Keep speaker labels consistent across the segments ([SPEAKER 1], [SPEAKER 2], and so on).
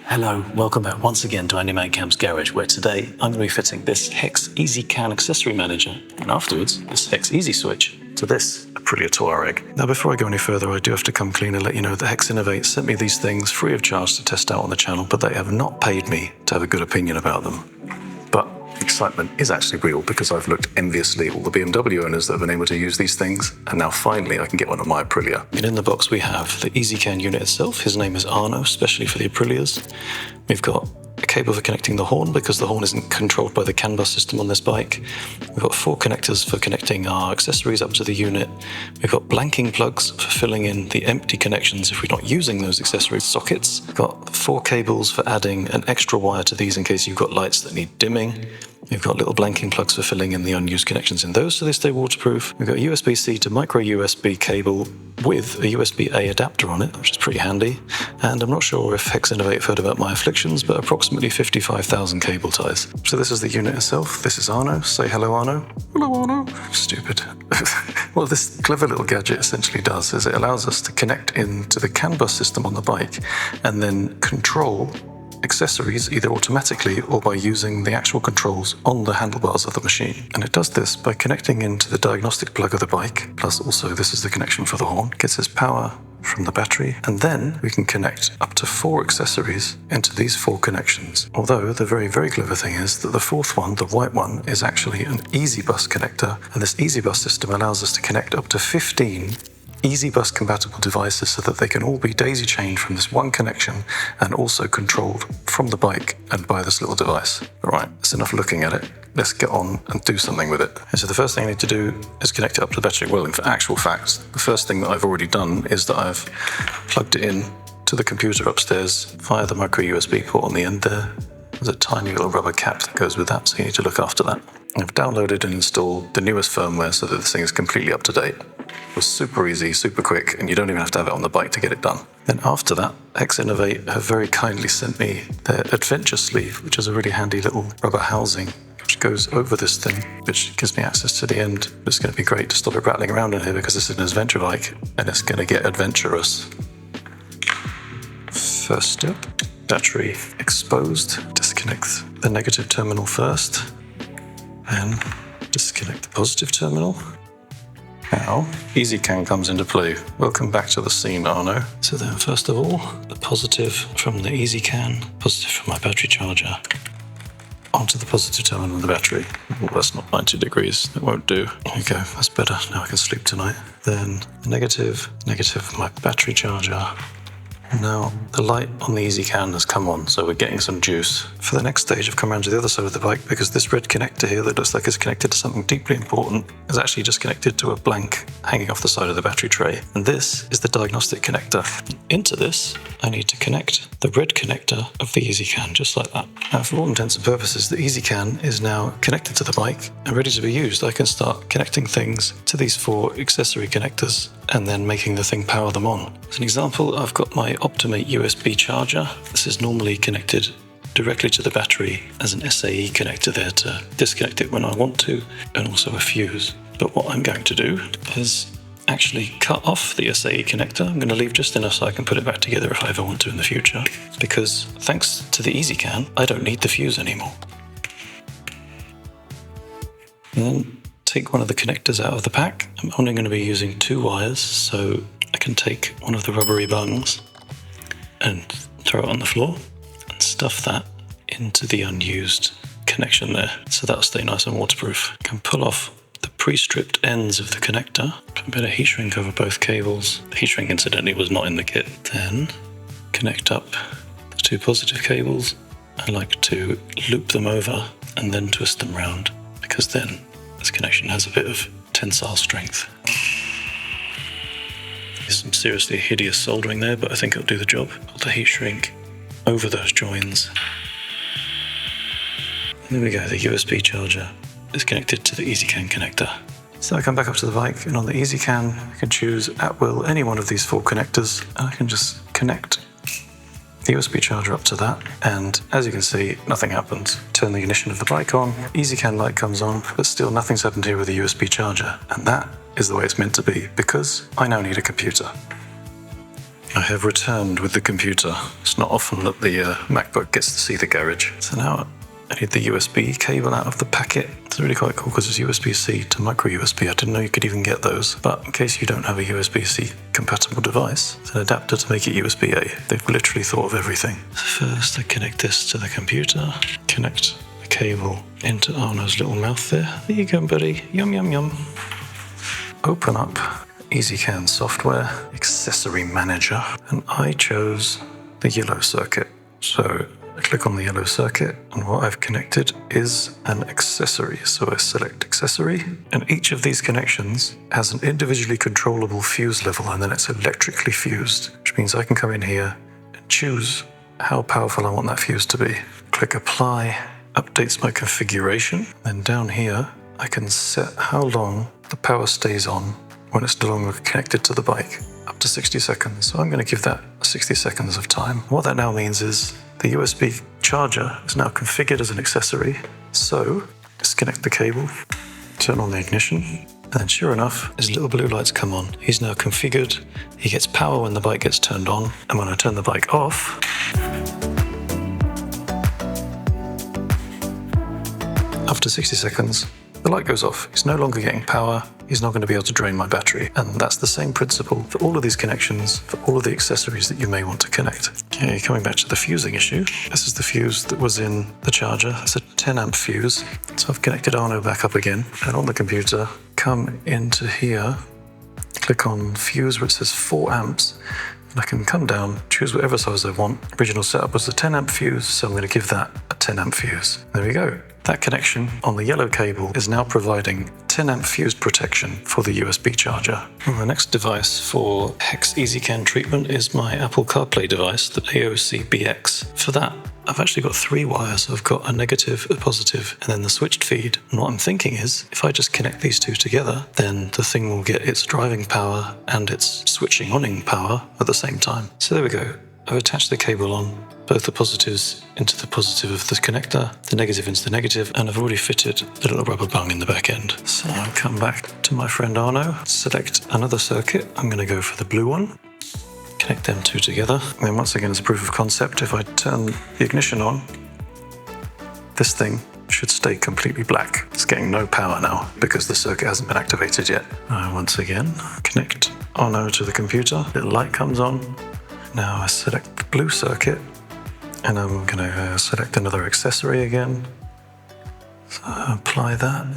[SPEAKER 1] Hello, welcome back once again to AndyManCam's garage, where today I'm going to be fitting this HEX ezCAN accessory manager, and afterwards this HEX ezSWITCH to this APRILIA Tuareg. Now before I go any further, I do have to come clean and let you know that HEX Innovate sent me these things free of charge to test out on the channel, but they have not paid me to have a good opinion about them. But excitement is actually real because I've looked enviously at all the BMW owners that have been able to use these things, and now finally I can get one of my Aprilia. And in the box we have the ezCAN unit itself. His name is Arno, especially for the Aprilias. We've got a cable for connecting the horn because the horn isn't controlled by the CAN bus system on this bike. We've got 4 connectors for connecting our accessories up to the unit. We've got blanking plugs for filling in the empty connections if we're not using those accessory sockets. We've got 4 cables for adding an extra wire to these in case you've got lights that need dimming. We've got little blanking plugs for filling in the unused connections in those so they stay waterproof. We've got a USB-C to micro USB cable with a USB-A adapter on it, which is pretty handy. And I'm not sure if HEX Innovate have heard about my afflictions, but approximately 55,000 cable ties. So this is the unit itself. This is Arno. Say hello, Arno. Hello, Arno. Stupid. What this clever little gadget essentially does is it allows us to connect into the CAN bus system on the bike and then control accessories either automatically or by using the actual controls on the handlebars of the machine. And it does this by connecting into the diagnostic plug of the bike, plus also this is the connection for the horn, gets its power from the battery, and then we can connect up to 4 accessories into these 4 connections. Although the very, very clever thing is that the 4th one, the white one, is actually an EasyBus connector, and this EasyBus system allows us to connect up to 15 EasyBus compatible devices so that they can all be daisy chained from this one connection and also controlled from the bike and by this little device. Alright, that's enough looking at it. Let's get on and do something with it. And so the first thing I need to do is connect it up to the battery. Well, in actual fact, the first thing that I've already done is that I've plugged it in to the computer upstairs via the micro USB port on the end there. There's a tiny little rubber cap that goes with that, so you need to look after that. I've downloaded and installed the newest firmware so that this thing is completely up to date. It was super easy, super quick, and you don't even have to have it on the bike to get it done. Then after that, HEX Innovate have very kindly sent me their adventure sleeve, which is a really handy little rubber housing which goes over this thing, which gives me access to the end. It's going to be great to stop it rattling around in here because this is an adventure bike and it's going to get adventurous. First step, battery exposed. Disconnect the negative terminal first, and disconnect the positive terminal. Now, ezCAN comes into play. Welcome back to the scene, Arno. So then, first of all, the positive from the ezCAN, positive from my battery charger, onto the positive terminal of the battery. Well, that's not 90 degrees, it won't do. There we go, that's better. Now I can sleep tonight. Then the negative of my battery charger. Now, the light on the ezCAN has come on, so we're getting some juice. For the next stage, I've come around to the other side of the bike because this red connector here that looks like it's connected to something deeply important is actually just connected to a blank hanging off the side of the battery tray. And this is the diagnostic connector. Into this, I need to connect the red connector of the ezCAN, just like that. Now, for all intents and purposes, the ezCAN is now connected to the bike and ready to be used. I can start connecting things to these 4 accessory connectors and then making the thing power them on. As an example, I've got my Optimate USB charger. This is normally connected directly to the battery as an SAE connector there to disconnect it when I want to, and also a fuse. But what I'm going to do is actually cut off the SAE connector. I'm going to leave just enough so I can put it back together if I ever want to in the future, because thanks to the ezCAN, I don't need the fuse anymore. And then take one of the connectors out of the pack. I'm only going to be using 2 wires, so I can take one of the rubbery bungs and throw it on the floor and stuff that into the unused connection there, so that'll stay nice and waterproof. I can pull off the pre-stripped ends of the connector, put a bit of heat shrink over both cables. The heat shrink incidentally was not in the kit. Then connect up the 2 positive cables. I like to loop them over and then twist them round, because then this connection has a bit of tensile strength. There's some seriously hideous soldering there, but I think it'll do the job. Put the heat shrink over those joins. And there we go, the USB charger is connected to the ezCAN connector. So I come back up to the bike, and on the ezCAN I can choose at will any one of these 4 connectors, and I can just connect the USB charger up to that, and as you can see, nothing happens. Turn the ignition of the bike on, ezCAN light comes on, but still nothing's happened here with the USB charger, and that is the way it's meant to be, because I now need a computer. I have returned with the computer. It's not often that the MacBook gets to see the garage. So now I need the USB cable out of the packet. It's really quite cool because it's USB-C to micro USB. I didn't know you could even get those. But in case you don't have a USB-C compatible device, it's an adapter to make it USB-A. They've literally thought of everything. First, I connect this to the computer. Connect the cable into Arno's little mouth there. There you go, buddy. Yum, yum, yum. Open up ezCAN software, accessory manager, and I chose the yellow circuit. So I click on the yellow circuit, and what I've connected is an accessory. So I select accessory, and each of these connections has an individually controllable fuse level, and then it's electrically fused, which means I can come in here and choose how powerful I want that fuse to be. Click apply, updates my configuration. Then down here, I can set how long the power stays on when it's no longer connected to the bike, up to 60 seconds. So I'm going to give that 60 seconds of time. What that now means is the USB charger is now configured as an accessory. So disconnect the cable, turn on the ignition, and then sure enough, his little blue lights come on. He's now configured. He gets power when the bike gets turned on, and when I turn the bike off, after 60 seconds, the light goes off. He's no longer getting power. He's not going to be able to drain my battery. And that's the same principle for all of these connections, for all of the accessories that you may want to connect. Okay, coming back to the fusing issue. This is the fuse that was in the charger. It's a 10 amp fuse. So I've connected Arno back up again. And on the computer, come into here, click on fuse where it says 4 amps. And I can come down, choose whatever size I want. Original setup was a 10 amp fuse, so I'm going to give that a 10 amp fuse. There we go. That connection on the yellow cable is now providing 10 amp fuse protection for the USB charger. And the next device for HEX ezCAN treatment is my Apple CarPlay device, the AOC-BX. For that, I've actually got 3 wires. I've got a negative, a positive, and then the switched feed. And what I'm thinking is, if I just connect these two together, then the thing will get its driving power and its switching on power at the same time. So there we go. I've attached the cable on, both the positives into the positive of the connector, the negative into the negative, and I've already fitted the little rubber bung in the back end. So I'll come back to my friend Arno, select another circuit. I'm going to go for the blue one, connect them two together. And then once again, as a proof of concept, if I turn the ignition on, this thing should stay completely black. It's getting no power now because the circuit hasn't been activated yet. Once again, connect Arno to the computer, little light comes on. Now I select the blue circuit, and I'm going to select another accessory again. So apply that.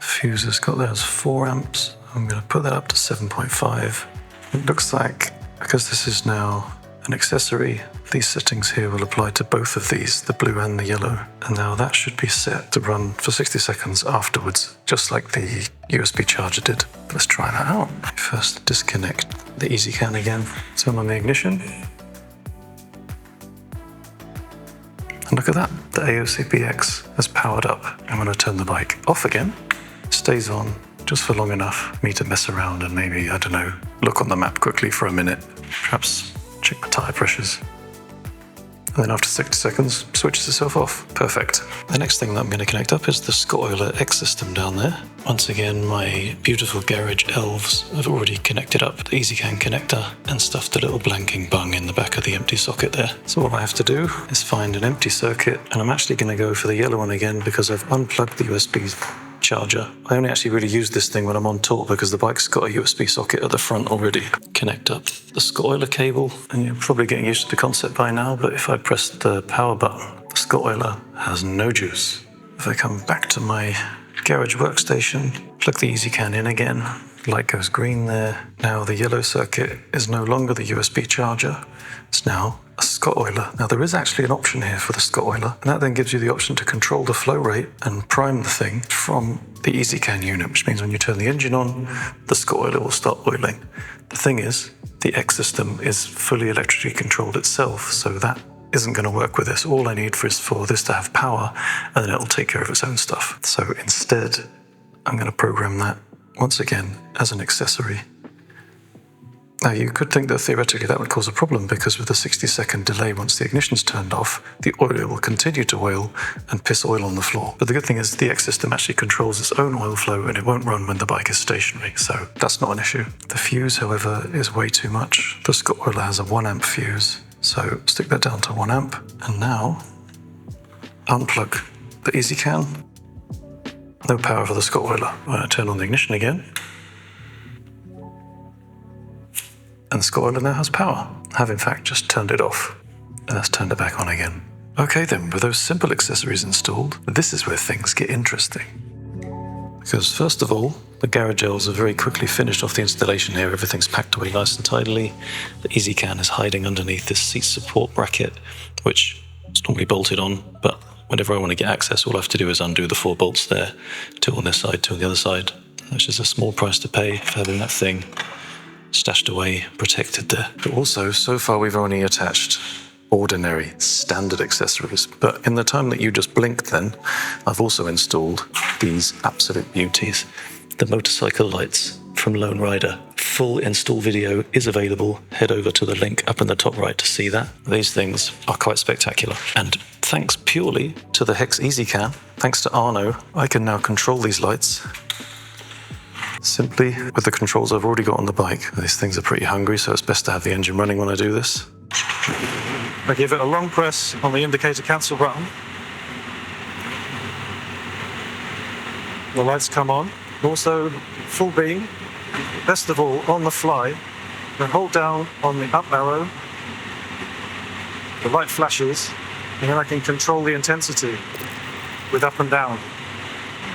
[SPEAKER 1] Fuse has got those 4 amps. I'm going to put that up to 7.5. It looks like, because this is now an accessory, these settings here will apply to both of these, the blue and the yellow. And now that should be set to run for 60 seconds afterwards, just like the USB charger did. Let's try that out. First, disconnect the ezCAN again, turn on the ignition. And look at that, the AOC-BX has powered up. I'm going to turn the bike off again. It stays on just for long enough for me to mess around and maybe, I don't know, look on the map quickly for a minute. Perhaps check my tire pressures. And then after 60 seconds, switches itself off. Perfect. The next thing that I'm going to connect up is the Scott Euler X system down there. Once again, my beautiful garage elves have already connected up the ezCAN connector and stuffed a little blanking bung in the back of the empty socket there. So all I have to do is find an empty circuit, and I'm actually going to go for the yellow one again because I've unplugged the USB charger. I only actually really use this thing when I'm on tour because the bike's got a USB socket at the front already. Connect up the Scott Euler cable, and you're probably getting used to the concept by now, but if I press the power button, the Scott Euler has no juice. If I come back to my garage workstation, plug the ezCAN in again, light goes green there. Now the yellow circuit is no longer the USB charger, it's now a Scott Euler. Now there is actually an option here for the Scott Euler, and that then gives you the option to control the flow rate and prime the thing from the ezCAN unit, which means when you turn the engine on, the Scott Euler will start oiling. The thing is, the X system is fully electrically controlled itself, so that isn't going to work with this. All I need is for this to have power, and then it'll take care of its own stuff. So instead, I'm going to program that once again as an accessory. Now you could think that theoretically that would cause a problem because with a 60-second delay once the ignition's turned off, the oil will continue to oil and piss oil on the floor. But the good thing is the HEX system actually controls its own oil flow and it won't run when the bike is stationary, so that's not an issue. The fuse, however, is way too much. The Scott oiler has a 1 amp fuse, so stick that down to 1 amp. And now, unplug the ezCAN. No power for the Scott oiler. I'm going to turn on the ignition again. And the Scott oiler now has power. I have in fact just turned it off. And let's turn it back on again. Okay then, with those simple accessories installed, this is where things get interesting. Because first of all, the garage elves are very quickly finished off the installation here. Everything's packed away nice and tidily. The ezCAN is hiding underneath this seat support bracket, which is normally bolted on, but whenever I want to get access, all I have to do is undo the 4 bolts there, 2 on this side, 2 on the other side. Which is a small price to pay for having that thing stashed away, protected there. But also, so far we've only attached ordinary, standard accessories. But in the time that you just blinked then, I've also installed these absolute beauties. The motorcycle lights from Lone Rider. Full install video is available. Head over to the link up in the top right to see that. These things are quite spectacular. And thanks purely to the HEX ezCAN, thanks to Arno, I can now control these lights simply with the controls I've already got on the bike. These things are pretty hungry, so it's best to have the engine running when I do this. I give it a long press on the indicator cancel button. The lights come on. Also, full beam. Best of all, on the fly, then hold down on the up arrow. The light flashes, and then I can control the intensity with up and down.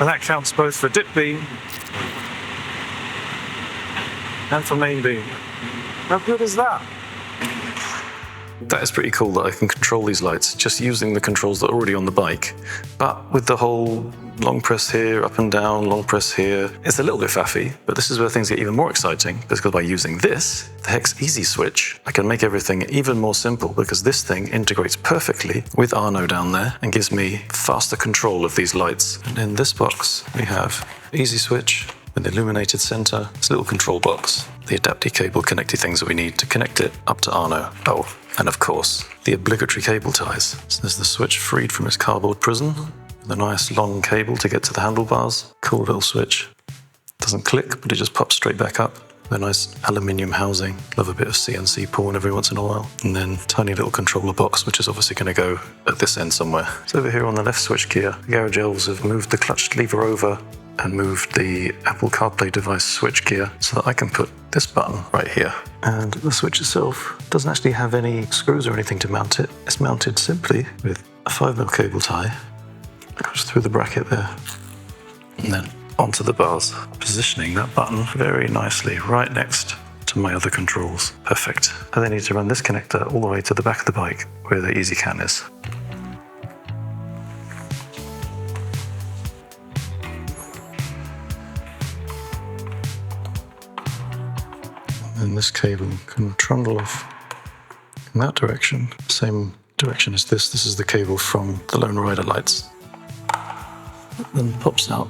[SPEAKER 1] And that counts both for dip beam and for main beam. How good is that? That is pretty cool that I can control these lights just using the controls that are already on the bike. But with the whole long press here, up and down, long press here, it's a little bit faffy, but this is where things get even more exciting, because by using this, the HEX ezSWITCH, I can make everything even more simple, because this thing integrates perfectly with Arno down there and gives me faster control of these lights. And in this box, we have ezSWITCH, an illuminated center, this little control box, the adapter cable connecty things that we need to connect it up to Arno. Oh, and of course, the obligatory cable ties. So there's the switch freed from its cardboard prison, the nice long cable to get to the handlebars. Cool little switch. Doesn't click, but it just pops straight back up. The nice aluminium housing. Love a bit of CNC porn every once in a while. And then tiny little controller box, which is obviously going to go at this end somewhere. So over here on the left switch gear, the garage elves have moved the clutch lever over and moved the Apple CarPlay device switch gear so that I can put this button right here. And the switch itself doesn't actually have any screws or anything to mount it. It's mounted simply with a 5mm cable tie. It goes through the bracket there and then onto the bars, positioning that button very nicely right next to my other controls. Perfect. I then need to run this connector all the way to the back of the bike where the ezCAN is. And this cable can trundle off in that direction, same direction as this. This is the cable from the Lone Rider lights. It then pops out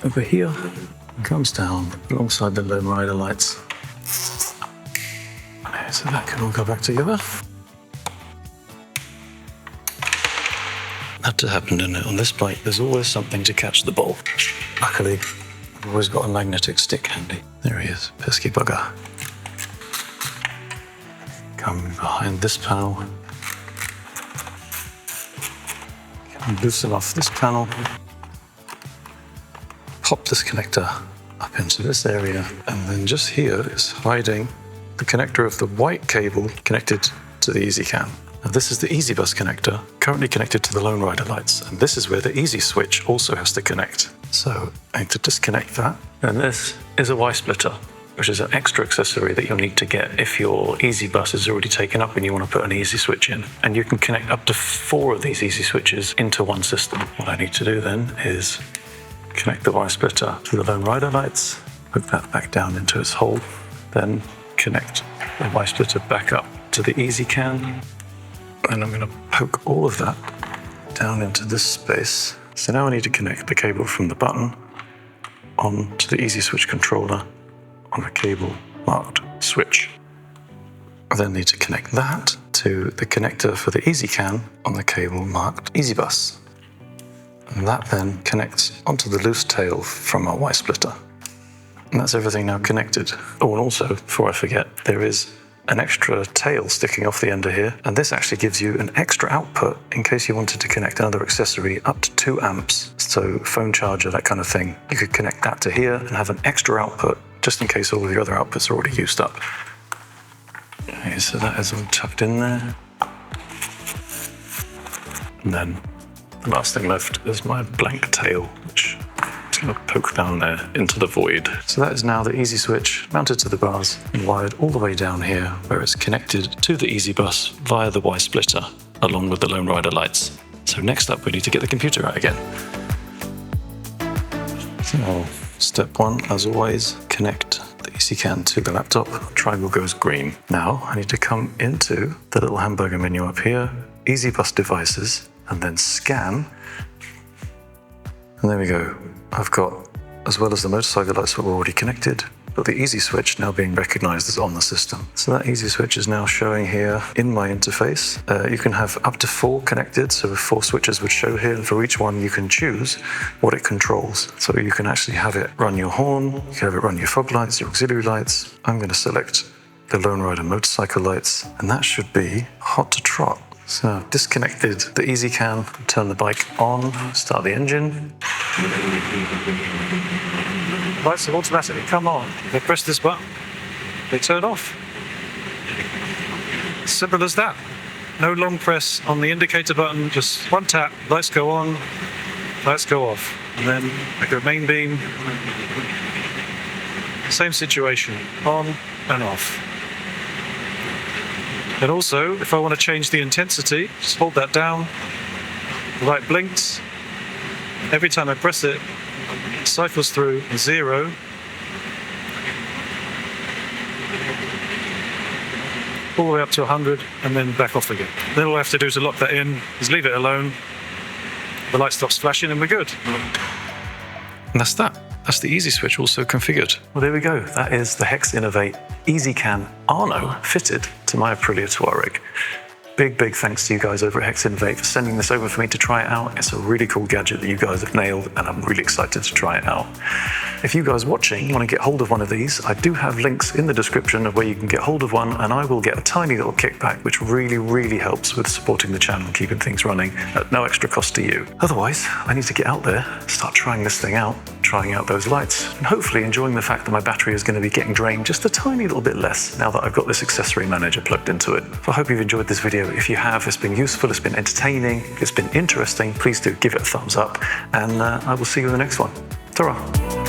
[SPEAKER 1] over here and comes down alongside the Lone Rider lights. So that can all go back together. Had to happen, didn't it? On this bike, there's always something to catch the ball. Luckily, I've always got a magnetic stick handy. There he is, pesky bugger. Come behind this panel. Loosen off this panel. Pop this connector up into this area. And then just here is hiding the connector of the white cable connected to the ezCAN. Now this is the EasyBus connector, currently connected to the Lone Rider lights. And this is where the ezSWITCH also has to connect. So I need to disconnect that. And this is a Y-splitter, which is an extra accessory that you'll need to get if your EasyBus is already taken up and you want to put an ezSWITCH in. And you can connect up to 4 of these ezSWITCHs into one system. What I need to do then is connect the Y-splitter to the Lone Rider lights, hook that back down into its hole, then connect the Y-splitter back up to the ezCAN. And I'm going to poke all of that down into this space. So now I need to connect the cable from the button onto the ezSWITCH controller on a cable marked switch. I then need to connect that to the connector for the ezCAN on the cable marked EasyBus. And that then connects onto the loose tail from our Y splitter. And that's everything now connected. Oh, and also, before I forget, there is an extra tail sticking off the end of here, and this actually gives you an extra output in case you wanted to connect another accessory up to 2 amps, so phone charger, that kind of thing. You could connect that to here and have an extra output just in case all of your other outputs are already used up. Okay, so that is all tucked in there. And then the last thing left is my blank tail, which is going to poke down there into the void. So that is now the ezSWITCH mounted to the bars and wired all the way down here, where it's connected to the EasyBus via the Y splitter, along with the Lone Rider lights. So next up, we need to get the computer out again. So step 1, as always, connect the ezCAN to the laptop. Triangle goes green. Now I need to come into the little hamburger menu up here, EasyBus devices, and then scan. And there we go. I've got, as well as the motorcycle lights that were already connected, but the ezSWITCH now being recognized as on the system. So that ezSWITCH is now showing here in my interface. You can have up to 4 connected, so 4 switches would show here, and for each one you can choose what it controls. So you can actually have it run your horn, you can have it run your fog lights, your auxiliary lights. I'm going to select the Lone Rider motorcycle lights, and that should be hot to trot. So I've disconnected the ezCAN, turn the bike on, start the engine. Lights have automatically come on. If I press this button, they turn off. Simple as that. No long press on the indicator button, just one tap, lights go on, lights go off. And then I go main beam, same situation, on and off. And also, if I want to change the intensity, just hold that down, the light blinks. Every time I press it, it cycles through 0, all the way up to 100, and then back off again. Then all I have to do to lock that in is leave it alone, the light stops flashing, and we're good. And that's that. That's the ezSWITCH also configured. Well, there we go. That is the HEX Innovate ezCAN Arno fitted to my Aprilia Tuareg. Big thanks to you guys over at HEX Innovate for sending this over for me to try it out. It's a really cool gadget that you guys have nailed, and I'm really excited to try it out. If you guys watching want to get hold of one of these, I do have links in the description of where you can get hold of one, and I will get a tiny little kickback, which really helps with supporting the channel and keeping things running at no extra cost to you. Otherwise, I need to get out there, start trying this thing out, trying out those lights, and hopefully enjoying the fact that my battery is going to be getting drained just a tiny little bit less now that I've got this accessory manager plugged into it. So I hope you've enjoyed this video. If you have, it's been useful, it's been entertaining, it's been interesting, please do give it a thumbs up, and I will see you in the next one. Ta-ra!